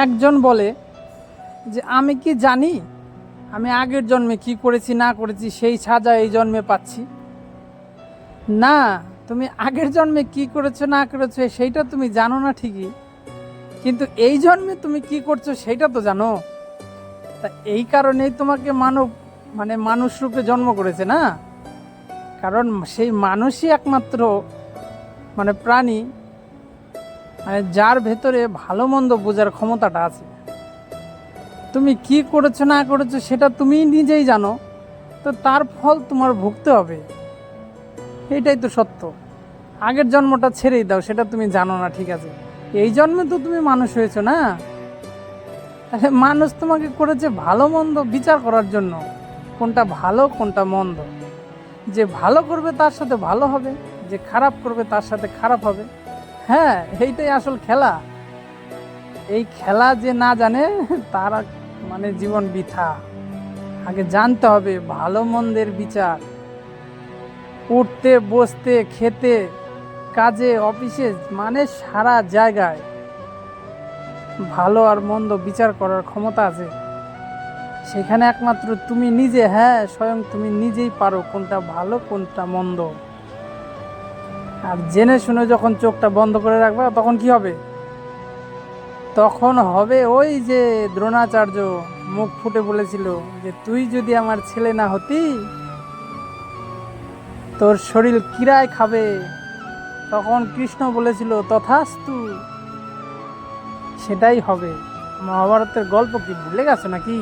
একজন বলে যে আমি কি জানি আমি আগের জন্মে কি করেছি না করেছি সেই সাজা এই জন্মে পাচ্ছি। না, তুমি আগের জন্মে কি করেছো না করেছো সেইটা তুমি জানো না ঠিকই, কিন্তু এই জন্মে তুমি কি করছো সেইটা তো জানো। তা এই কারণেই তোমাকে মানুষ রূপে জন্ম করেছে না, কারণ সেই মানুষই একমাত্র প্রাণী যার ভেতরে ভালো মন্দ বোঝার ক্ষমতাটা আছে। তুমি কি করেছো না করেছো সেটা তুমি নিজেই জানো, তো তার ফল তোমার ভুগতে হবে, এটাই তো সত্য। আগের জন্মটা ছেড়েই দাও, সেটা তুমি জানো না ঠিক আছে, এই জন্মে তো তুমি মানুষ হয়েছো না। তাহলে মানুষ তোমাকে করেছে ভালো মন্দ বিচার করার জন্য, কোনটা ভালো কোনটা মন্দ। যে ভালো করবে তার সাথে ভালো হবে, যে খারাপ করবে তার সাথে খারাপ হবে। হ্যাঁ, এইটাই আসল খেলা। এই খেলা যে না জানে তার জীবন বৃথা। আগে জানতে হবে ভালো মন্দের বিচার, উঠতে বসতে খেতে কাজে অফিসে সারা জায়গায় ভালো আর মন্দ বিচার করার ক্ষমতা আছে। সেখানে একমাত্র তুমি নিজে, হ্যাঁ স্বয়ং তুমি নিজেই পারো কোনটা ভালো কোনটা মন্দ। আর জেনে শুনে যখন চোখটা বন্ধ করে রাখবে তখন কি হবে? তখন হবে ওই যে দ্রোণাচার্য মুখ ফুটে বলেছিল যে তুই যদি আমার ছেলে না হতি তোর শরীর কিরায় খাবে। তখন কৃষ্ণ বলেছিল তথাস্তু, সেটাই হবে। মহাভারতের গল্প কি ভুলে গেছো নাকি?